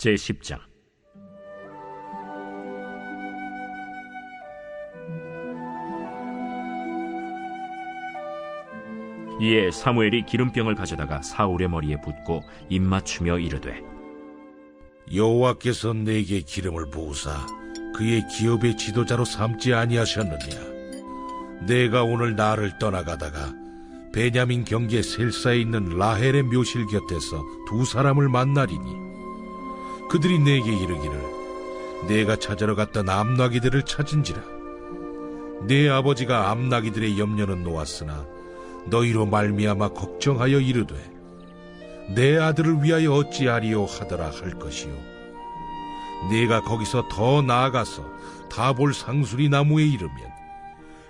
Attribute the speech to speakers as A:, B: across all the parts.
A: 제10장. 이에 사무엘이 기름병을 가져다가 사울의 머리에 붓고 입맞추며 이르되,
B: 여호와께서 내게 기름을 부으사 그의 기업의 지도자로 삼지 아니하셨느냐? 내가 오늘 나를 떠나가다가 베냐민 경계 셀사에 있는 라헬의 묘실 곁에서 두 사람을 만나리니 그들이 내게 이르기를 내가 찾으러 갔던 암나기들을 찾은지라. 내 아버지가 암나기들의 염려는 놓았으나 너희로 말미암아 걱정하여 이르되 내 아들을 위하여 어찌하리요 하더라 할 것이요. 내가 거기서 더 나아가서 다볼 상수리 나무에 이르면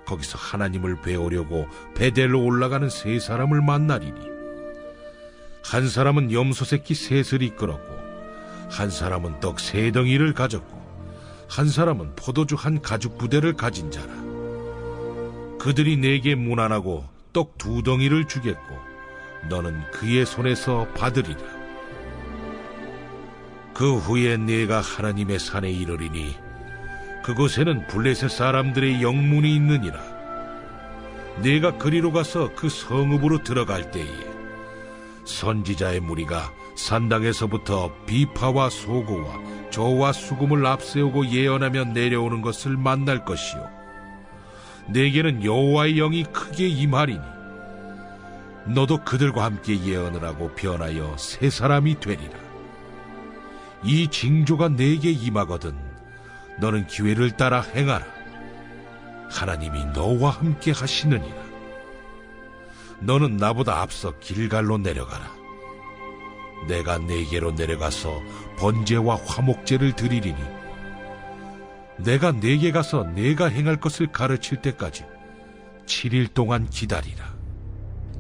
B: 거기서 하나님을 배우려고 베델로 올라가는 세 사람을 만나리니 한 사람은 염소 새끼 셋을 이끌었고 한 사람은 떡 세 덩이를 가졌고 한 사람은 포도주 한 가죽 부대를 가진 자라. 그들이 내게 문안하고 떡 두 덩이를 주겠고 너는 그의 손에서 받으리라. 그 후에 내가 하나님의 산에 이르리니 그곳에는 블레셋 사람들의 영문이 있느니라. 내가 그리로 가서 그 성읍으로 들어갈 때에 선지자의 무리가 산당에서부터 비파와 소고와 저와 수금을 앞세우고 예언하며 내려오는 것을 만날 것이요. 내게는 여호와의 영이 크게 임하리니 너도 그들과 함께 예언을 하고 변하여 새 사람이 되리라. 이 징조가 내게 임하거든 너는 기회를 따라 행하라. 하나님이 너와 함께 하시느니라. 너는 나보다 앞서 길갈로 내려가라. 내가 네게로 내려가서 번제와 화목제를 드리리니 내가 네게 가서 내가 행할 것을 가르칠 때까지 7일 동안 기다리라.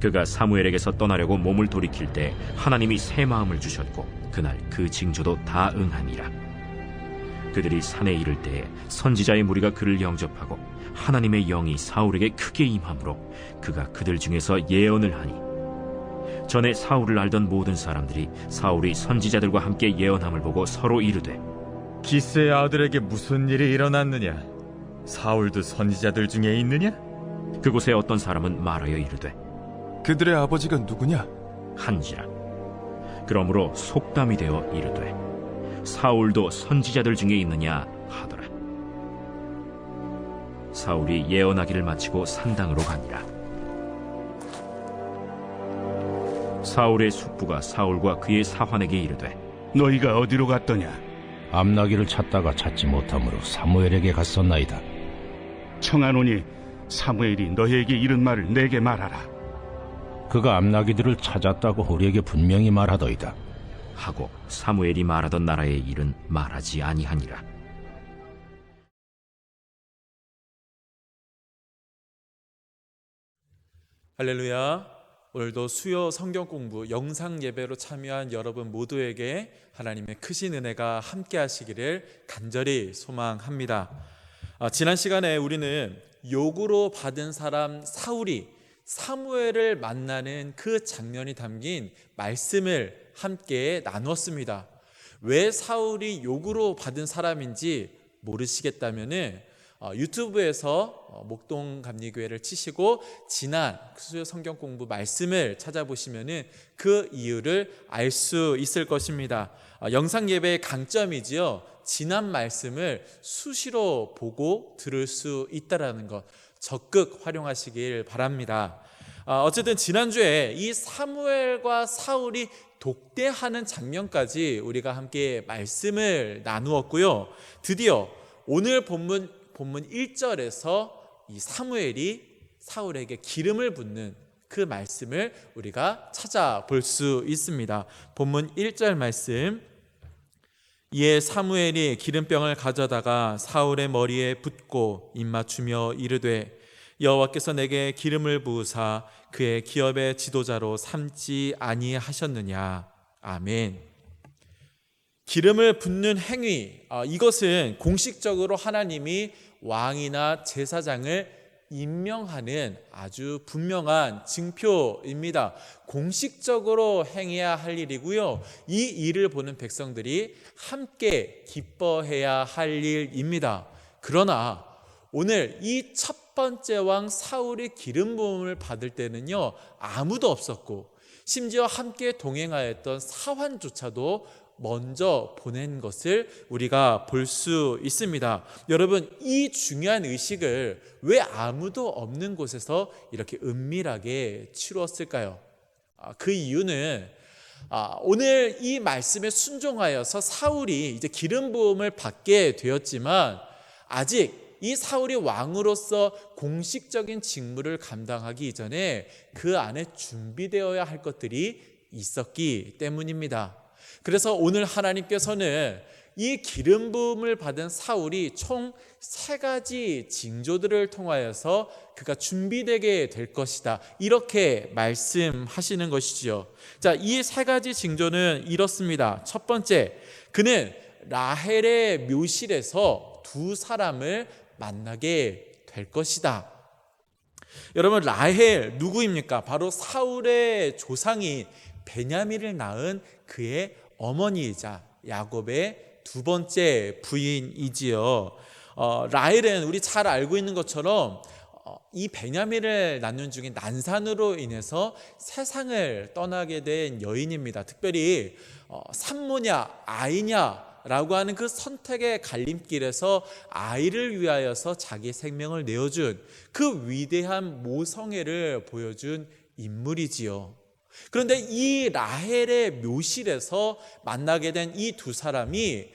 A: 그가 사무엘에게서 떠나려고 몸을 돌이킬 때 하나님이 새 마음을 주셨고 그날 그 징조도 다 응하니라. 그들이 산에 이를 때에 선지자의 무리가 그를 영접하고 하나님의 영이 사울에게 크게 임함으로 그가 그들 중에서 예언을 하니 전에 사울을 알던 모든 사람들이 사울이 선지자들과 함께 예언함을 보고 서로 이르되,
C: 기스의 아들에게 무슨 일이 일어났느냐? 사울도 선지자들 중에 있느냐?
A: 그곳에 어떤 사람은 말하여 이르되,
D: 그들의 아버지가 누구냐?
A: 한지라. 그러므로 속담이 되어 이르되, 사울도 선지자들 중에 있느냐 하더라. 사울이 예언하기를 마치고 산당으로 가니라. 사울의 숙부가 사울과 그의 사환에게 이르되,
E: 너희가 어디로 갔더냐?
F: 암나기를 찾다가 찾지 못하므로 사무엘에게 갔었나이다.
E: 청하노니 사무엘이 너희에게 이른 말을 내게 말하라.
F: 그가 암나기들을 찾았다고 우리에게 분명히 말하더이다.
A: 하고 사무엘이 말하던 나라의 일은 말하지 아니하니라.
G: 할렐루야. 오늘도 수요 성경 공부 영상 예배로 참여한 여러분 모두에게 하나님의 크신 은혜가 함께 하시기를 간절히 소망합니다. 지난 시간에 우리는 요구로 받은 사람 사울이 사무엘을 만나는 그 장면이 담긴 말씀을 함께 나누었습니다. 왜 사울이 요구로 받은 사람인지 모르시겠다면은 유튜브에서 목동감리교회를 치시고 지난 수요 성경 공부 말씀을 찾아보시면은 그 이유를 알 수 있을 것입니다. 영상 예배의 강점이지요. 지난 말씀을 수시로 보고 들을 수 있다라는 것 적극 활용하시길 바랍니다. 어쨌든 지난주에 이 사무엘과 사울이 독대하는 장면까지 우리가 함께 말씀을 나누었고요. 드디어 오늘 본문 1절에서 이 사무엘이 사울에게 기름을 붓는 그 말씀을 우리가 찾아볼 수 있습니다. 본문 1절 말씀. 이에 사무엘이 기름병을 가져다가 사울의 머리에 붓고 입맞추며 이르되, 여호와께서 내게 기름을 부으사 그의 기업의 지도자로 삼지 아니하셨느냐. 아멘. 기름을 붓는 행위, 이것은 공식적으로 하나님이 왕이나 제사장을 임명하는 아주 분명한 징표입니다. 공식적으로 행해야 할 일이고요. 이 일을 보는 백성들이 함께 기뻐해야 할 일입니다. 그러나 오늘 이 첫 번째 왕 사울이 기름 부음을 받을 때는요, 아무도 없었고 심지어 함께 동행하였던 사환조차도 먼저 보낸 것을 우리가 볼 수 있습니다. 여러분, 이 중요한 의식을 왜 아무도 없는 곳에서 이렇게 은밀하게 치루었을까요? 그 이유는 오늘 이 말씀에 순종하여서 사울이 이제 기름 부음을 받게 되었지만 아직 이 사울이 왕으로서 공식적인 직무를 감당하기 이전에 그 안에 준비되어야 할 것들이 있었기 때문입니다. 그래서 오늘 하나님께서는 이 기름 부음을 받은 사울이 총 3가지 징조들을 통하여서 그가 준비되게 될 것이다, 이렇게 말씀하시는 것이지요. 자, 이 3가지 징조는 이렇습니다. 첫 번째, 그는 라헬의 묘실에서 2 사람을 만나게 될 것이다. 여러분, 라헬 누구입니까? 바로 사울의 조상인 베냐민을 낳은 그의 어머니이자 야곱의 2번째 부인이지요. 라헬은 우리 잘 알고 있는 것처럼 이 베냐민을 낳는 중에 난산으로 인해서 세상을 떠나게 된 여인입니다. 특별히 산모냐 아이냐 라고 하는 그 선택의 갈림길에서 아이를 위하여서 자기 생명을 내어준 그 위대한 모성애를 보여준 인물이지요. 그런데 이 라헬의 묘실에서 만나게 된 이 2 사람이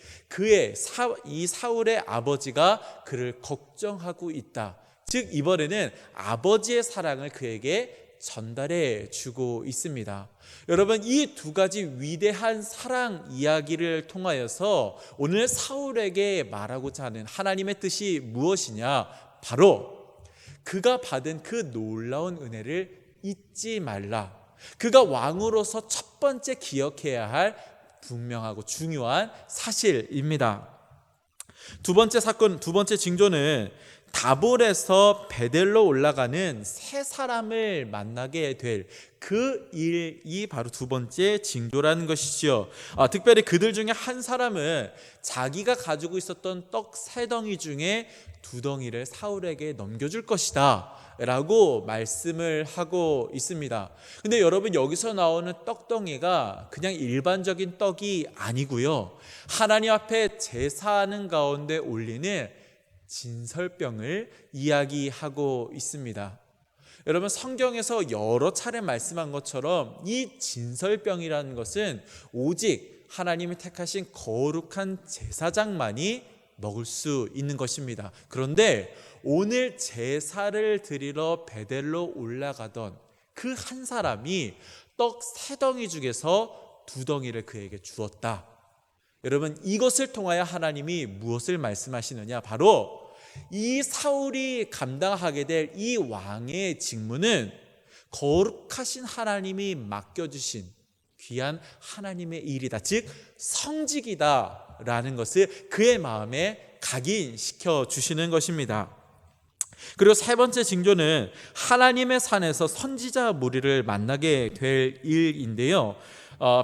G: 이 사울의 아버지가 그를 걱정하고 있다, 즉 이번에는 아버지의 사랑을 그에게 전달해 주고 있습니다. 여러분, 이 2가지 위대한 사랑 이야기를 통하여서 오늘 사울에게 말하고자 하는 하나님의 뜻이 무엇이냐? 바로 그가 받은 그 놀라운 은혜를 잊지 말라. 그가 왕으로서 첫 번째 기억해야 할 분명하고 중요한 사실입니다. 2번째 사건, 2번째 징조는 다볼에서 베델로 올라가는 3 사람을 만나게 될 그 일이 바로 2번째 징조라는 것이지요. 특별히 그들 중에 한 사람은 자기가 가지고 있었던 떡 3덩이 중에 2덩이를 사울에게 넘겨줄 것이다 라고 말씀을 하고 있습니다. 근데 여러분, 여기서 나오는 떡덩이가 그냥 일반적인 떡이 아니고요, 하나님 앞에 제사하는 가운데 올리는 진설병을 이야기하고 있습니다. 여러분, 성경에서 여러 차례 말씀한 것처럼 이 진설병이라는 것은 오직 하나님이 택하신 거룩한 제사장만이 먹을 수 있는 것입니다. 그런데 오늘 제사를 드리러 베델로 올라가던 그 한 사람이 떡 3덩이 중에서 2덩이를 그에게 주었다. 여러분, 이것을 통하여 하나님이 무엇을 말씀하시느냐? 바로 이 사울이 감당하게 될 이 왕의 직무는 거룩하신 하나님이 맡겨주신 귀한 하나님의 일이다, 즉 성직이다 라는 것을 그의 마음에 각인시켜 주시는 것입니다. 그리고 3번째 징조는 하나님의 산에서 선지자 무리를 만나게 될 일인데요,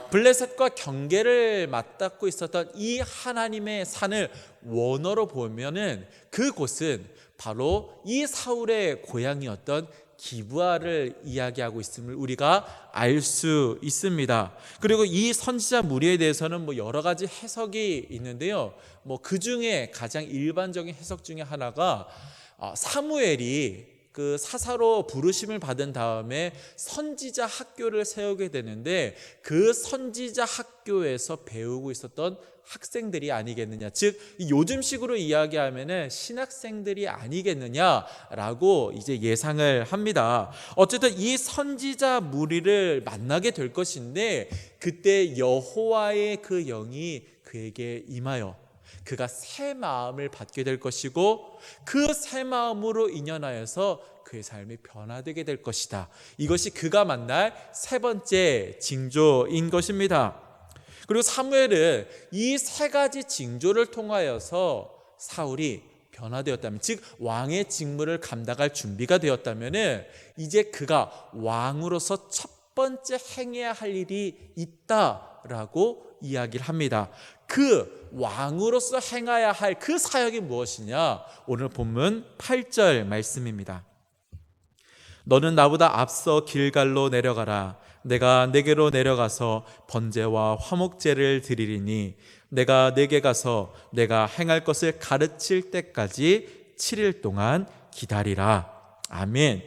G: 블레셋과 경계를 맞닿고 있었던 이 하나님의 산을 원어로 보면은 그곳은 바로 이 사울의 고향이었던 기브아를 이야기하고 있음을 우리가 알 수 있습니다. 그리고 이 선지자 무리에 대해서는 여러 가지 해석이 있는데요, 그 중에 가장 일반적인 해석 중에 하나가 사무엘이 그 사사로 부르심을 받은 다음에 선지자 학교를 세우게 되는데 그 선지자 학교에서 배우고 있었던 학생들이 아니겠느냐, 즉 요즘식으로 이야기하면은 신학생들이 아니겠느냐라고 이제 예상을 합니다. 어쨌든 이 선지자 무리를 만나게 될 것인데 그때 여호와의 그 영이 그에게 임하여 그가 새 마음을 받게 될 것이고 그 새 마음으로 인연하여서 그의 삶이 변화되게 될 것이다. 이것이 그가 만날 3번째 징조인 것입니다. 그리고 사무엘은 이 3가지 징조를 통하여서 사울이 변화되었다면, 즉 왕의 직무를 감당할 준비가 되었다면 이제 그가 왕으로서 첫 번째 행해야 할 일이 있다라고 이야기를 합니다. 그 왕으로서 행해야 할 그 사역이 무엇이냐? 오늘 본문 8절 말씀입니다. 너는 나보다 앞서 길갈로 내려가라. 내가 내게로 내려가서 번제와 화목제를 드리리니 내가 내게 가서 내가 행할 것을 가르칠 때까지 7일 동안 기다리라. 아멘.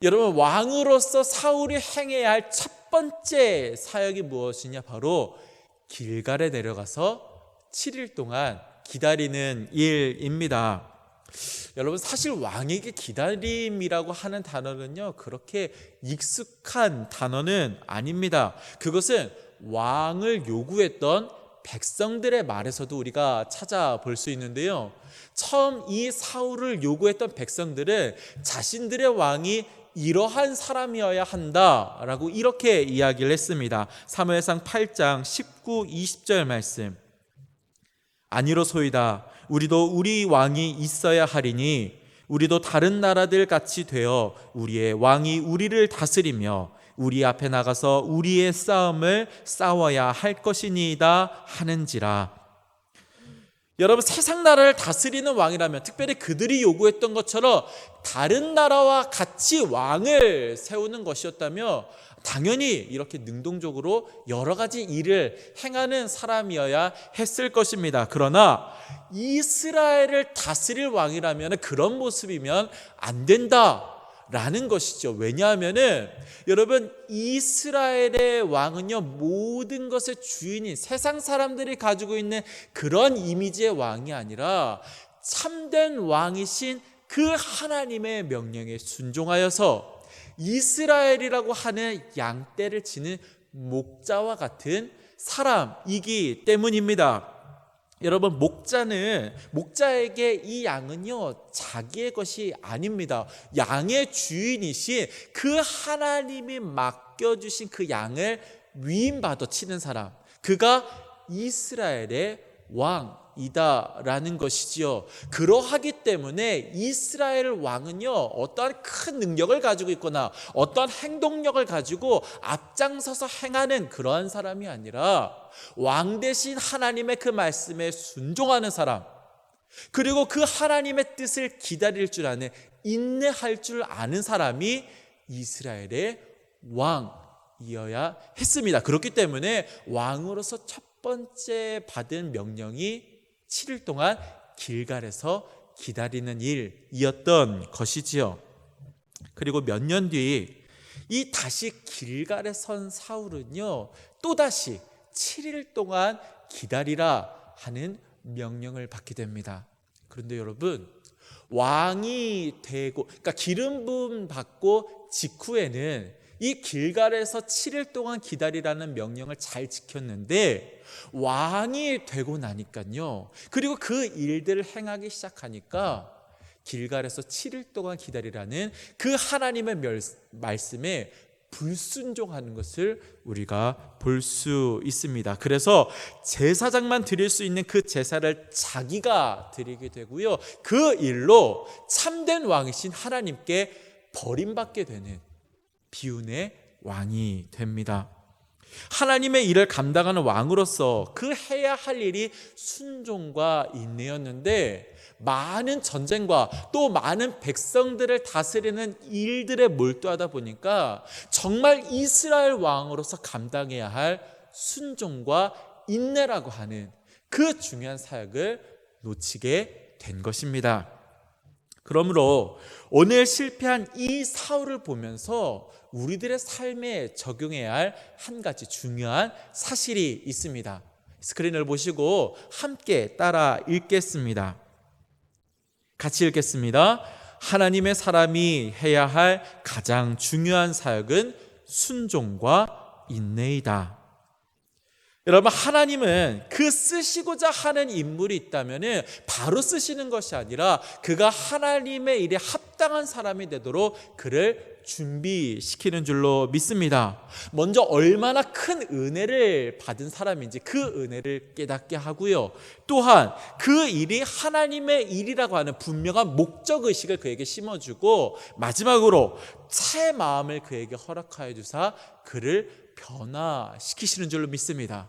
G: 여러분, 왕으로서 사울이 행해야 할 첫 번째 사역이 무엇이냐? 바로 길갈에 내려가서 7일 동안 기다리는 일입니다. 여러분, 사실 왕에게 기다림이라고 하는 단어는요, 그렇게 익숙한 단어는 아닙니다. 그것은 왕을 요구했던 백성들의 말에서도 우리가 찾아볼 수 있는데요, 처음 이 사울을 요구했던 백성들은 자신들의 왕이 이러한 사람이어야 한다라고 이렇게 이야기를 했습니다. 사무엘상 8장 19, 20절 말씀. 아니로소이다. 우리도 우리 왕이 있어야 하리니 우리도 다른 나라들 같이 되어 우리의 왕이 우리를 다스리며 우리 앞에 나가서 우리의 싸움을 싸워야 할 것이니이다 하는지라. 여러분, 세상 나라를 다스리는 왕이라면, 특별히 그들이 요구했던 것처럼 다른 나라와 같이 왕을 세우는 것이었다면 당연히 이렇게 능동적으로 여러 가지 일을 행하는 사람이어야 했을 것입니다. 그러나 이스라엘을 다스릴 왕이라면 그런 모습이면 안 된다라는 것이죠. 왜냐하면은 여러분, 이스라엘의 왕은요, 모든 것의 주인인 세상 사람들이 가지고 있는 그런 이미지의 왕이 아니라 참된 왕이신 그 하나님의 명령에 순종하여서 이스라엘이라고 하는 양떼를 치는 목자와 같은 사람이기 때문입니다. 여러분, 목자에게 이 양은요, 자기의 것이 아닙니다. 양의 주인이신 그 하나님이 맡겨주신 그 양을 위임받아 치는 사람, 그가 이스라엘의 왕이다라는 것이지요. 그러하기 때문에 이스라엘 왕은요, 어떠한 큰 능력을 가지고 있거나 어떠한 행동력을 가지고 앞장서서 행하는 그러한 사람이 아니라 왕 대신 하나님의 그 말씀에 순종하는 사람, 그리고 그 하나님의 뜻을 기다릴 줄 아는, 인내할 줄 아는 사람이 이스라엘의 왕이어야 했습니다. 그렇기 때문에 왕으로서 첫 번째 받은 명령이 7일 동안 길갈에서 기다리는 일이었던 것이지요. 그리고 몇 년 뒤 이 다시 길갈에 선 사울은요, 또다시 7일 동안 기다리라 하는 명령을 받게 됩니다. 그런데 여러분, 왕이 되고, 그러니까 기름 부음 받고 직후에는 이 길갈에서 7일 동안 기다리라는 명령을 잘 지켰는데, 왕이 되고 나니까요, 그리고 그 일들을 행하기 시작하니까 길갈에서 7일 동안 기다리라는 그 하나님의 말씀에 불순종하는 것을 우리가 볼 수 있습니다. 그래서 제사장만 드릴 수 있는 그 제사를 자기가 드리게 되고요, 그 일로 참된 왕이신 하나님께 버림받게 되는 비운의 왕이 됩니다. 하나님의 일을 감당하는 왕으로서 그 해야 할 일이 순종과 인내였는데, 많은 전쟁과 또 많은 백성들을 다스리는 일들에 몰두하다 보니까 정말 이스라엘 왕으로서 감당해야 할 순종과 인내라고 하는 그 중요한 사역을 놓치게 된 것입니다. 그러므로 오늘 실패한 이 사울을 보면서 우리들의 삶에 적용해야 할 한 가지 중요한 사실이 있습니다. 스크린을 보시고 함께 따라 읽겠습니다. 같이 읽겠습니다. 하나님의 사람이 해야 할 가장 중요한 사역은 순종과 인내이다. 여러분, 하나님은 그 쓰시고자 하는 인물이 있다면 바로 쓰시는 것이 아니라 그가 하나님의 일에 합당한 사람이 되도록 그를 준비시키는 줄로 믿습니다. 먼저 얼마나 큰 은혜를 받은 사람인지 그 은혜를 깨닫게 하고요. 또한 그 일이 하나님의 일이라고 하는 분명한 목적의식을 그에게 심어주고, 마지막으로 새 마음을 그에게 허락하여 주사 그를 변화시키시는 줄로 믿습니다.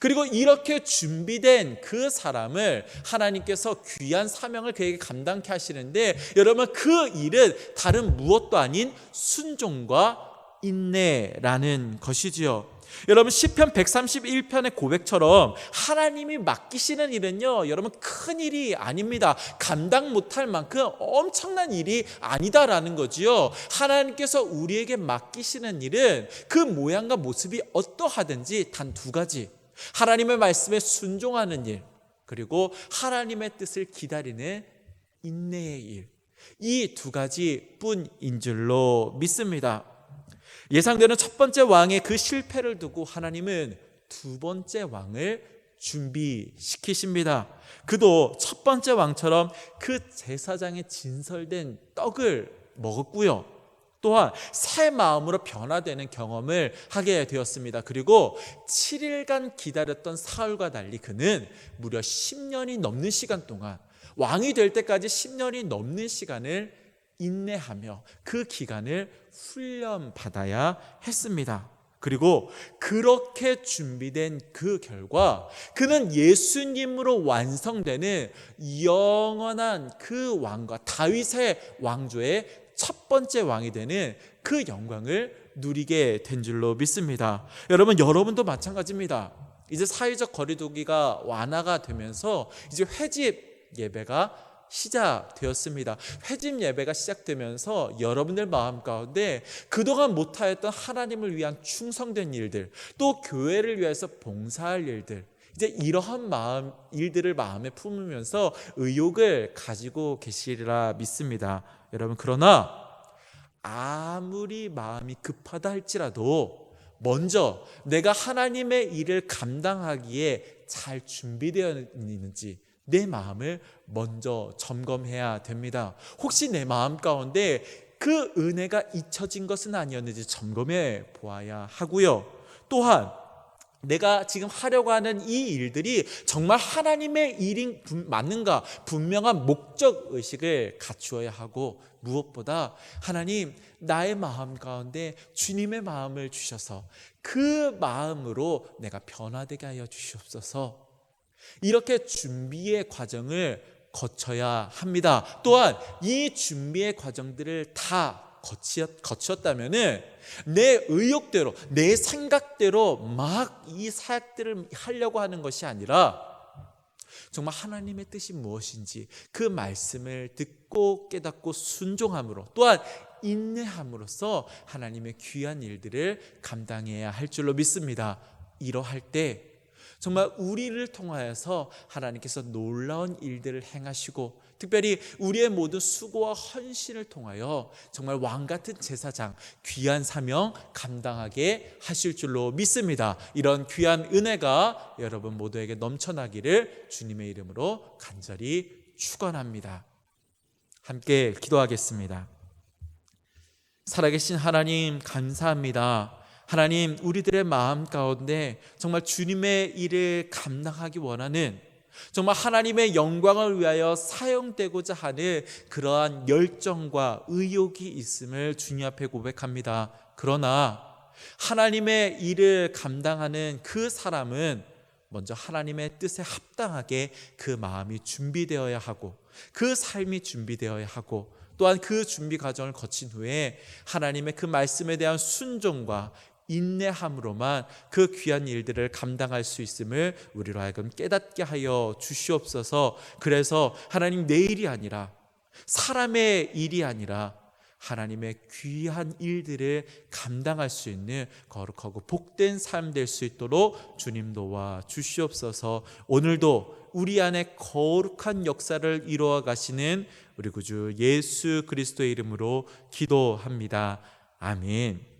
G: 그리고 이렇게 준비된 그 사람을 하나님께서 귀한 사명을 그에게 감당케 하시는데, 여러분 그 일은 다른 무엇도 아닌 순종과 인내라는 것이지요. 여러분 시편 131편의 고백처럼 하나님이 맡기시는 일은요, 여러분 큰 일이 아닙니다. 감당 못할 만큼 엄청난 일이 아니다라는 거지요. 하나님께서 우리에게 맡기시는 일은 그 모양과 모습이 어떠하든지 단 두 가지: 하나님의 말씀에 순종하는 일, 그리고 하나님의 뜻을 기다리는 인내의 일, 이 두 가지 뿐인 줄로 믿습니다. 예상되는 첫 번째 왕의 그 실패를 두고 하나님은 두 번째 왕을 준비시키십니다. 그도 첫 번째 왕처럼 그 제사장에 진설된 떡을 먹었고요, 또한 새 마음으로 변화되는 경험을 하게 되었습니다. 그리고 7일간 기다렸던 사울과 달리 그는 무려 10년이 넘는 시간 동안, 왕이 될 때까지 10년이 넘는 시간을 인내하며 그 기간을 훈련받아야 했습니다. 그리고 그렇게 준비된 그 결과 그는 예수님으로 완성되는 영원한 그 왕과 다윗의 왕조의 첫 번째 왕이 되는 그 영광을 누리게 된 줄로 믿습니다. 여러분도 마찬가지입니다. 이제 사회적 거리두기가 완화가 되면서 이제 회집 예배가 시작되었습니다. 회집 예배가 시작되면서 여러분들 마음 가운데 그동안 못하였던 하나님을 위한 충성된 일들, 또 교회를 위해서 봉사할 일들, 이제 이러한 일들을 마음에 품으면서 의욕을 가지고 계시리라 믿습니다. 여러분, 그러나 아무리 마음이 급하다 할지라도 먼저 내가 하나님의 일을 감당하기에 잘 준비되어 있는지 내 마음을 먼저 점검해야 됩니다. 혹시 내 마음 가운데 그 은혜가 잊혀진 것은 아니었는지 점검해 보아야 하고요. 또한 내가 지금 하려고 하는 이 일들이 정말 하나님의 일이 맞는가, 분명한 목적의식을 갖추어야 하고, 무엇보다 하나님, 나의 마음 가운데 주님의 마음을 주셔서 그 마음으로 내가 변화되게 하여 주시옵소서. 이렇게 준비의 과정을 거쳐야 합니다. 또한 이 준비의 과정들을 다 거쳤다면 내 의욕대로, 내 생각대로 막 이 사역들을 하려고 하는 것이 아니라 정말 하나님의 뜻이 무엇인지 그 말씀을 듣고 깨닫고 순종함으로, 또한 인내함으로써 하나님의 귀한 일들을 감당해야 할 줄로 믿습니다. 이러할 때 정말 우리를 통하여서 하나님께서 놀라운 일들을 행하시고, 특별히 우리의 모든 수고와 헌신을 통하여 정말 왕같은 제사장, 귀한 사명 감당하게 하실 줄로 믿습니다. 이런 귀한 은혜가 여러분 모두에게 넘쳐나기를 주님의 이름으로 간절히 축원합니다. 함께 기도하겠습니다. 살아계신 하나님, 감사합니다. 하나님, 우리들의 마음 가운데 정말 주님의 일을 감당하기 원하는, 정말 하나님의 영광을 위하여 사용되고자 하는 그러한 열정과 의욕이 있음을 주님 앞에 고백합니다. 그러나 하나님의 일을 감당하는 그 사람은 먼저 하나님의 뜻에 합당하게 그 마음이 준비되어야 하고, 그 삶이 준비되어야 하고, 또한 그 준비 과정을 거친 후에 하나님의 그 말씀에 대한 순종과 인내함으로만 그 귀한 일들을 감당할 수 있음을 우리로 하여금 깨닫게 하여 주시옵소서. 그래서 하나님, 내 일이 아니라, 사람의 일이 아니라 하나님의 귀한 일들을 감당할 수 있는 거룩하고 복된 삶 될 수 있도록 주님 도와 주시옵소서. 오늘도 우리 안에 거룩한 역사를 이루어 가시는 우리 구주 예수 그리스도의 이름으로 기도합니다. 아멘.